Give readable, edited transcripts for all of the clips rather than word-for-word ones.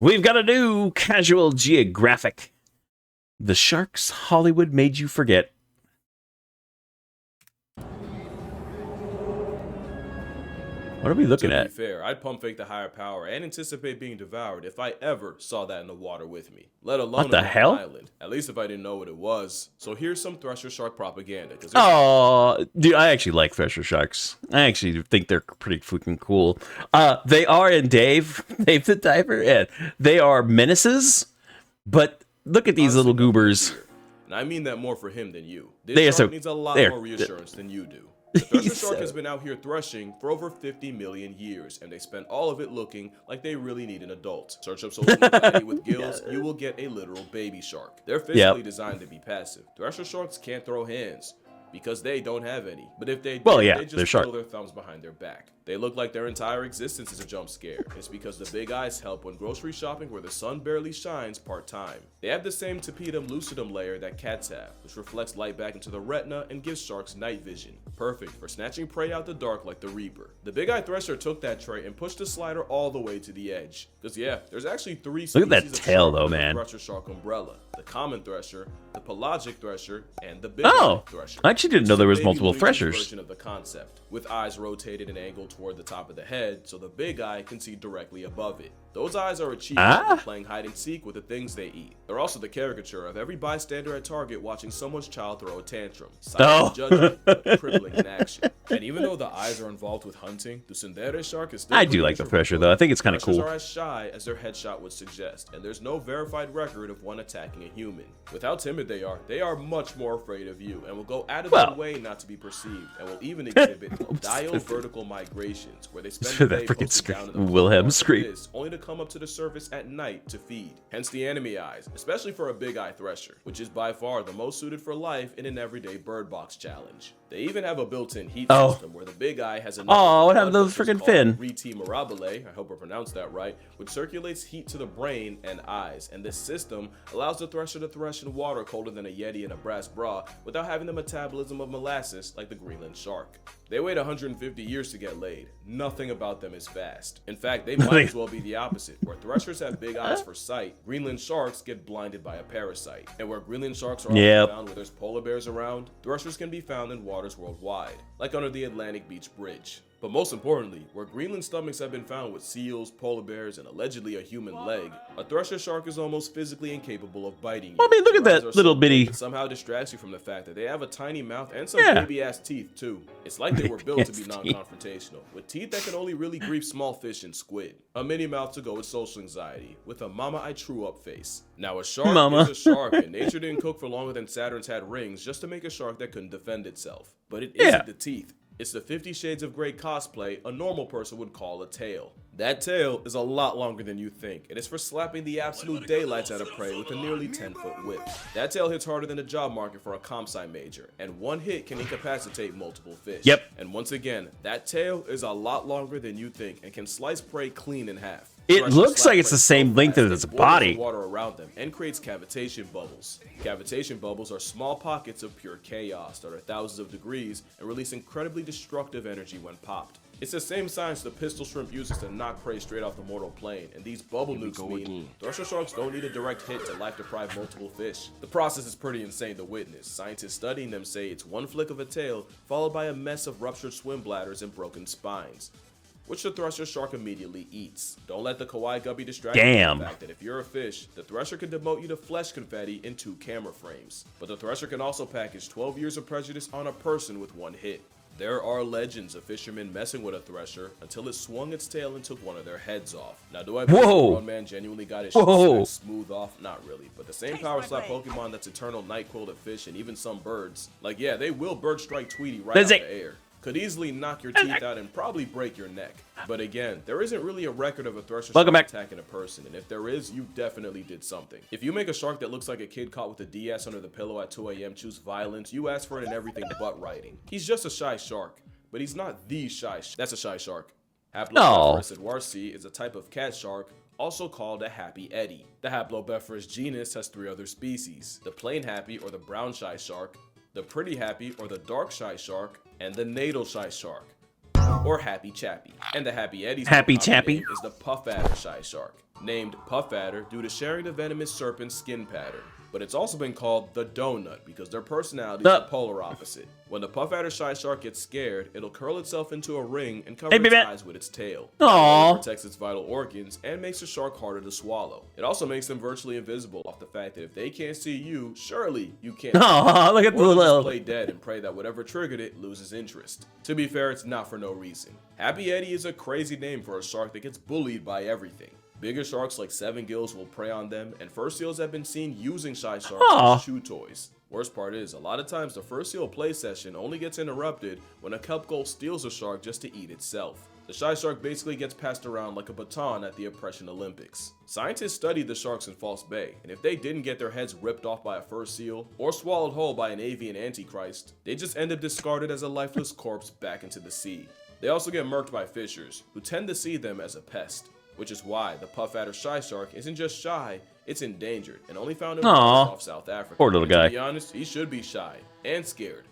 We've got a new casual geographic. The sharks Hollywood made you forget. What are we looking at? To be fair, I'd pump fake the higher power and anticipate being devoured if I ever saw that in the water with me, let alone What the on hell? an island. At least if I didn't know what it was. So here's some thresher shark propaganda. Oh, dude, I actually like thresher sharks. I actually think they're pretty freaking cool. They are in Dave the Diver, and they are menaces. But look at these little goobers. And I mean that more for him than you. This shark needs a lot more reassurance than you do. The thresher shark has been out here threshing for over 50 million years, and they spent all of it looking like they really need an adult. Search up social anxiety with gills, you will get a literal baby shark. They're physically designed to be passive. Thresher sharks can't throw hands because they don't have any. But if they do, they just twiddle their thumbs behind their back. They look like their entire existence is a jump scare. It's because the big eyes help when grocery shopping where the sun barely shines part-time. They have the same tapetum lucidum layer that cats have, which reflects light back into the retina and gives sharks night vision. Perfect for snatching prey out the dark like the Reaper. The big eye thresher took that trait and pushed the slider all the way to the edge. Because yeah, there's actually three species of tail though, man. The thresher shark umbrella. The common thresher, the pelagic thresher, and the big eye thresher. I actually didn't know there was multiple threshers. Version of the concept, with eyes rotated and angled toward the top of the head so the big eye can see directly above it. Those eyes are achieved by playing hide and seek with the things they eat. They're also the caricature of every bystander at Target watching someone's child throw a tantrum. Silent judgment, but crippling in action. And even though the eyes are involved with hunting, the tsundere shark is still I do like the thresher though. I think it's kind of cool. Threshers are as shy as their headshot would suggest, and there's no verified record of one attacking a human. With how timid they are much more afraid of you and will go out of their way not to be perceived, and will even exhibit vertical migrations where they spend the day posted down in the Wilhelm scream, only to come up to the surface at night to feed. Hence the enemy eyes, especially for a big eye thresher, which is by far the most suited for life in an everyday bird box challenge. They even have a built-in heat system where the big eye has a what happened to the freaking fin? Rete mirabile, I hope I pronounced that right, which circulates heat to the brain and eyes, and this system allows the thresher to thresh in water colder than a Yeti in a brass bra without having the metabolism of molasses like the Greenland shark. They wait 150 years to get laid. Nothing about them is fast. In fact, they might as well be the opposite. Where threshers have big eyes for sight, Greenland sharks get blinded by a parasite. And where Greenland sharks are often found where there's polar bears around, threshers can be found in waters worldwide, like under the Atlantic Beach Bridge. But most importantly, where Greenland stomachs have been found with seals, polar bears, and allegedly a human leg, a thresher shark is almost physically incapable of biting you. I mean, look at that little bitty. It somehow distracts you from the fact that they have a tiny mouth and some baby-ass teeth, too. It's like they were built to be non-confrontational, with teeth that can only really grieve small fish and squid. A mini mouth to go with social anxiety, with a mama I true up face. Now, a shark is a shark, and nature didn't cook for longer than Saturn's had rings just to make a shark that couldn't defend itself. But it isn't the teeth. It's the 50 Shades of Grey cosplay a normal person would call a tail. That tail is a lot longer than you think, and it's for slapping the absolute daylights out of prey with a nearly 10-foot whip. That tail hits harder than the job market for a comp sci major, and one hit can incapacitate multiple fish. And once again, that tail is a lot longer than you think and can slice prey clean in half. It looks like it's the same length as its body. Water around them and creates cavitation bubbles. Cavitation bubbles are small pockets of pure chaos that are thousands of degrees and release incredibly destructive energy when popped. It's the same science the pistol shrimp uses to knock prey straight off the mortal plane, and these bubble nukes mean thresher sharks don't need a direct hit to life deprive multiple fish. The process is pretty insane to witness. Scientists studying them say it's one flick of a tail followed by a mess of ruptured swim bladders and broken spines, which the thresher shark immediately eats. Don't let the kawaii gubby distract you from the fact that if you're a fish, the thresher can demote you to flesh confetti in 2 camera frames. But the thresher can also package 12 years of prejudice on a person with one hit. There are legends of fishermen messing with a thresher until it swung its tail and took one of their heads off. Now, do I believe the grown man genuinely got his shit smooth off? Not really, but the same power slap Pokemon that's eternal night-quilled at fish and even some birds, like yeah, they will bird strike Tweety right out of the air. Could easily knock your teeth out and probably break your neck. But again, there isn't really a record of a thresher shark attacking a person, and if there is, you definitely did something. If you make a shark that looks like a kid caught with a DS under the pillow at 2 a.m. choose violence, you ask for it in everything but writing. He's just a shy shark, but he's not the shy That's a shy shark. Haplobepharus edwarsi is a type of cat shark, also called a happy eddy. The Haplobepharus genus has 3 other species: the plain happy or the brown shy shark, the pretty happy or the dark shy shark, and the natal shy shark. or Happy Chappy. And the Happy Eddie's Happy most common Chappy? name is the Puff Adder shy shark, named Puff Adder due to sharing the venomous serpent's skin pattern. But it's also been called the donut because their personalities are polar opposite. When the Puff Adder shy shark gets scared, it'll curl itself into a ring and cover its eyes with its tail. Aww. It protects its vital organs and makes the shark harder to swallow. It also makes them virtually invisible off the fact that if they can't see you, surely you can't. Aww, look at the Or they'll just little... play dead and pray that whatever triggered it loses interest. To be fair, it's not for no reason. Happy Eddie is a crazy name for a shark that gets bullied by everything. Bigger sharks like seven gills will prey on them, and fur seals have been seen using shy sharks as chew toys. Worst part is, a lot of times the fur seal play session only gets interrupted when a kelp gull steals a shark just to eat itself. The shy shark basically gets passed around like a baton at the Oppression Olympics. Scientists studied the sharks in False Bay, and if they didn't get their heads ripped off by a fur seal or swallowed whole by an avian antichrist, they just end up discarded as a lifeless corpse back into the sea. They also get murked by fishers, who tend to see them as a pest. Which is why the Puff Adder shy shark isn't just shy, it's endangered and only found in waters off South Africa. Poor little guy. To be honest, he should be shy and scared,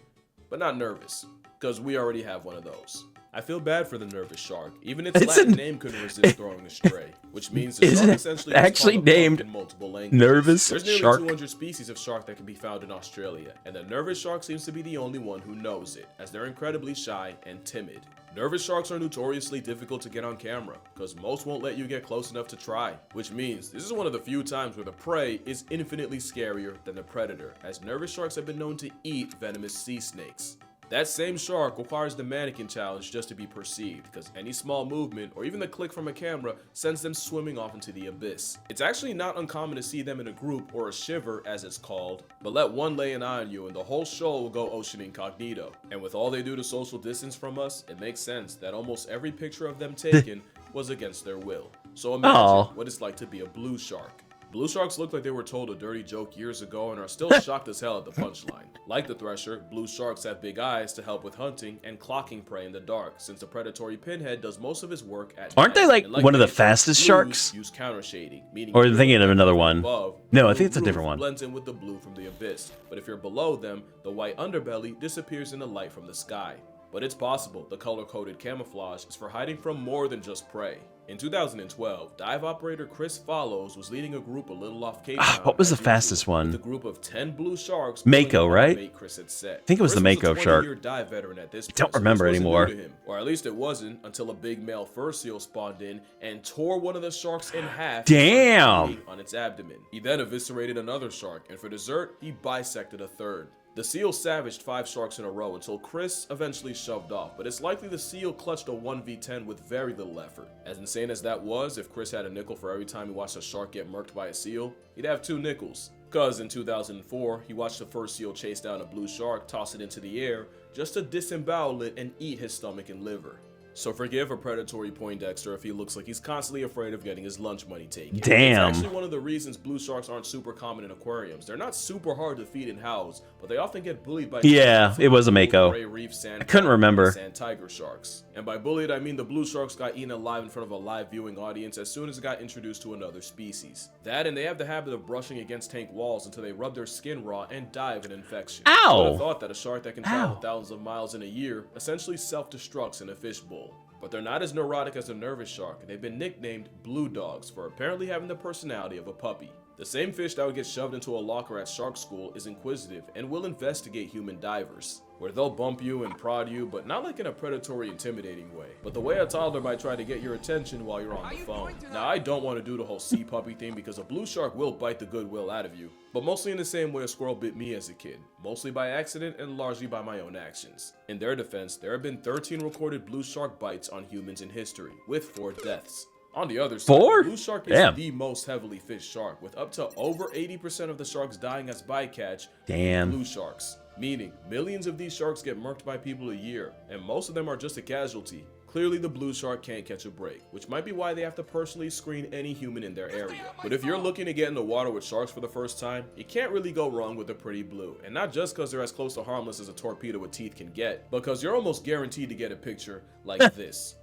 but not nervous, because we already have one of those. I feel bad for the nervous shark. Even its Latin name couldn't resist throwing astray, which means the shark essentially is actually called a punk named in multiple languages. Nervous There's nearly shark? 200 species of shark that can be found in Australia, and the nervous shark seems to be the only one who knows it, as they're incredibly shy and timid. Nervous sharks are notoriously difficult to get on camera, because most won't let you get close enough to try, which means this is one of the few times where the prey is infinitely scarier than the predator, as nervous sharks have been known to eat venomous sea snakes. That same shark requires the mannequin challenge just to be perceived, because any small movement or even the click from a camera sends them swimming off into the abyss. It's actually not uncommon to see them in a group, or a shiver as it's called, but let one lay an eye on you and the whole show will go ocean incognito. And with all they do to social distance from us, it makes sense that almost every picture of them taken was against their will. So imagine what it's like to be a blue shark. Blue sharks look like they were told a dirty joke years ago and are still shocked as hell at the punchline. Like the thresher, blue sharks have big eyes to help with hunting and clocking prey in the dark, since the predatory pinhead does most of his work at Aren't night. they like And like one of the blues, fastest sharks? Use counter shading, meaning Or are you thinking of another one? above, No, I the think it's a blue different one. blends in with the blue from the abyss, but if you're below them, the white underbelly disappears in the light from the sky. But it's possible the color-coded camouflage is for hiding from more than just prey. In 2012, dive operator Chris Follows was leading a group a little off Cape Town. What was the as usual, fastest one? with a group of 10 blue sharks. Mako, pulling right? the bait Chris had set. I think it was the Chris Mako a shark. 20-year dive veteran at this point, Don't so remember this wasn't new anymore. to him. Or at least it wasn't until a big male fur seal spawned in and tore one of the sharks in half. Damn! On its abdomen. He then eviscerated another shark, and for dessert, he bisected a third. The seal savaged 5 sharks in a row until Chris eventually shoved off, but it's likely the seal clutched a 1v10 with very little effort. As insane as that was, if Chris had a nickel for every time he watched a shark get murked by a seal, he'd have 2 nickels. Cause in 2004, he watched the first seal chase down a blue shark, toss it into the air, just to disembowel it and eat his stomach and liver. So forgive a predatory Poindexter if he looks like he's constantly afraid of getting his lunch money taken. Damn. It's actually one of the reasons blue sharks aren't super common in aquariums. They're not super hard to feed and house, but they often get bullied by It was a Mako. gray reef sand I couldn't remember. sand tiger sharks. And by bullied, I mean the blue sharks got eaten alive in front of a live viewing audience as soon as it got introduced to another species. That, and they have the habit of brushing against tank walls until they rub their skin raw and die of an infection. Ow! I would have thought that a shark that can travel thousands of miles in a year essentially self-destructs in a fishbowl. But they're not as neurotic as a nervous shark, and they've been nicknamed blue dogs for apparently having the personality of a puppy. The same fish that would get shoved into a locker at shark school is inquisitive and will investigate human divers, where they'll bump you and prod you, but not like in a predatory, intimidating way, but the way a toddler might try to get your attention while you're on the phone. Now, I don't want to do the whole sea puppy thing because a blue shark will bite the goodwill out of you, but mostly in the same way a squirrel bit me as a kid, mostly by accident and largely by my own actions. In their defense, there have been 13 recorded blue shark bites on humans in history, with 4 deaths. On the other side, 4? the blue shark is the most heavily fished shark, with up to over 80% of the sharks dying as bycatch. Damn. Blue sharks, meaning millions of these sharks get murked by people a year, and most of them are just a casualty. Clearly, the blue shark can't catch a break, which might be why they have to personally screen any human in their area. But if you're looking to get in the water with sharks for the first time, you can't really go wrong with a pretty blue. And not just because they're as close to harmless as a torpedo with teeth can get, because you're almost guaranteed to get a picture like this,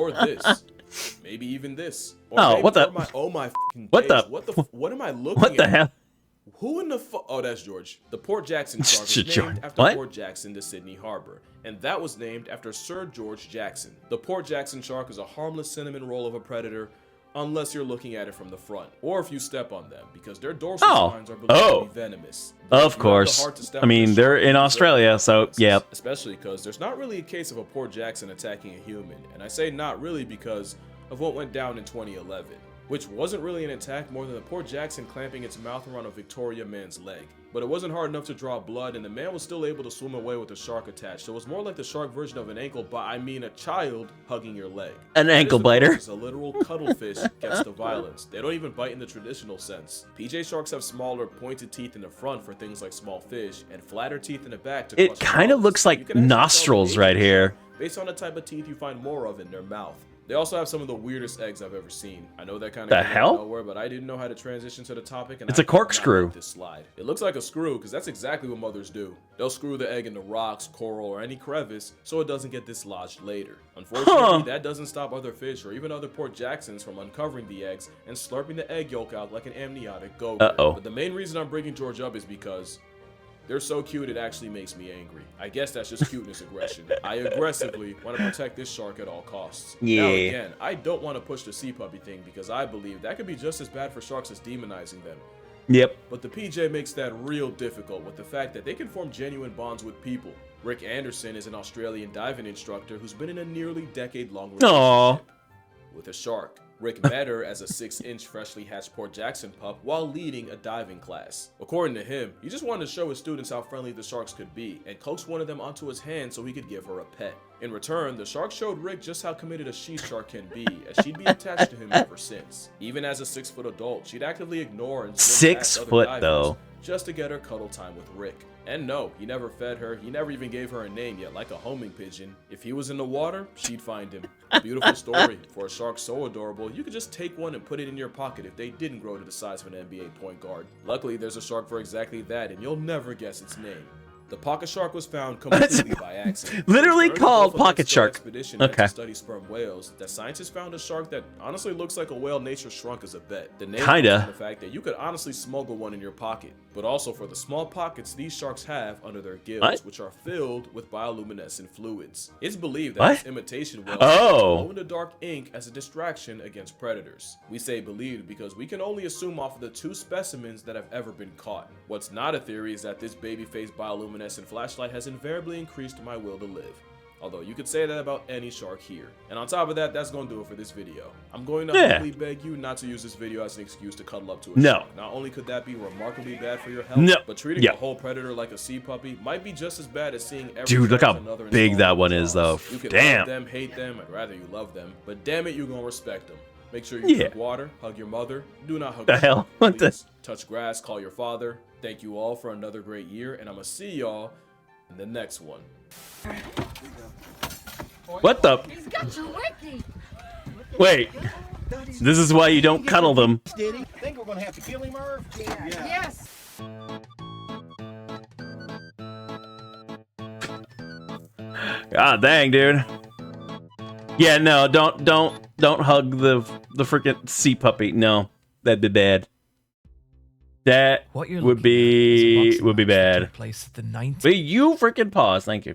or this, maybe even this. Or Oh, maybe, what the? oh my fucking What days, the? what am I looking What the at? hell? Who in the fuck? Oh, that's George. The Port Jackson shark is George. named after What? Port Jackson to Sydney Harbor, and that was named after Sir George Jackson. The Port Jackson shark is a harmless cinnamon roll of a predator, unless you're looking at it from the front, or if you step on them, because their dorsal spines are believed to be venomous. Of course. I mean, they're in Australia, so yeah. Especially because there's not really a case of a Port Jackson attacking a human, and I say not really because of what went down in 2011. Which wasn't really an attack more than the Port Jackson clamping its mouth around a Victoria man's leg. But it wasn't hard enough to draw blood, and the man was still able to swim away with the shark attached, so it was more like the shark version of an ankle, but I mean a child hugging your leg. An ankle biter. A literal cuttlefish gets the violence. They don't even bite in the traditional sense. PJ sharks have smaller pointed teeth in the front for things like small fish, and flatter teeth in the back to It kind of looks like nostrils right here. Based on the type of teeth you find more of in their mouth. They also have some of the weirdest eggs I've ever seen. I know that kind of came out of nowhere, but I didn't know how to transition to the topic. And it's a corkscrew. This slide. It looks like a screw because that's exactly what mothers do. They'll screw the egg into rocks, coral, or any crevice so it doesn't get dislodged later. Unfortunately, that doesn't stop other fish or even other Port Jacksons from uncovering the eggs and slurping the egg yolk out like an amniotic goat. But the main reason I'm bringing George up is because they're so cute it actually makes me angry. I guess that's just cuteness aggression. I aggressively want to protect this shark at all costs. Yeah. Now again, I don't want to push the sea puppy thing because I believe that could be just as bad for sharks as demonizing them. Yep. But the PJ makes that real difficult with the fact that they can form genuine bonds with people. Rick Anderson is an Australian diving instructor who's been in a nearly decade-long relationship with a shark. Rick met her as a 6-inch freshly hatched Port Jackson pup while leading a diving class. According to him, he just wanted to show his students how friendly the sharks could be and coaxed one of them onto his hand so he could give her a pet. In return, the shark showed Rick just how committed a she shark can be, as she'd be attached to him ever since. Even as a 6-foot adult, she'd actively ignore and swim past other divers just to get her cuddle time with Rick. And no, he never fed her, he never even gave her a name yet, like a homing pigeon. If he was in the water, she'd find him. Beautiful story. For a shark so adorable, you could just take one and put it in your pocket if they didn't grow to the size of an NBA point guard. Luckily, there's a shark for exactly that, and you'll never guess its name. The pocket shark was found completely by accident. Literally called pocket shark. Okay. To study sperm whales, that scientists found a shark that honestly looks like a whale nature shrunk as a bet. The name comes from the fact that you could honestly smuggle one in your pocket, but also for the small pockets these sharks have under their gills, which are filled with bioluminescent fluids. It's believed that this imitation whale glow in the dark ink as a distraction against predators. We say believed because we can only assume off of the 2 specimens that have ever been caught. What's not a theory is that this baby-faced bioluminescent flashlight has invariably increased my will to live. Although you could say that about any shark here. And on top of that, that's going to do it for this video. I'm going to humbly beg you not to use this video as an excuse to cuddle up to a shark. Not only could that be remarkably bad for your health, but treating a whole predator like a sea puppy might be just as bad as seeing every Dude, look how big that one is though. You can love them, hate them, I'd rather you love them, but damn it, you're going to respect them. Make sure you drink water, hug your mother, do not hug the hell. What the? Touch grass, call your father. Thank you all for another great year, and I'm going to see y'all in the next one. What the? He's got your wiki. Wait. This is why you don't cuddle them. Did he? Think we're gonna have to kill him, Irv? Yeah. Yes. God dang, dude. Yeah, no, don't hug the freaking sea puppy. No, that'd be bad. That would be bad. But you freaking pause. Thank you.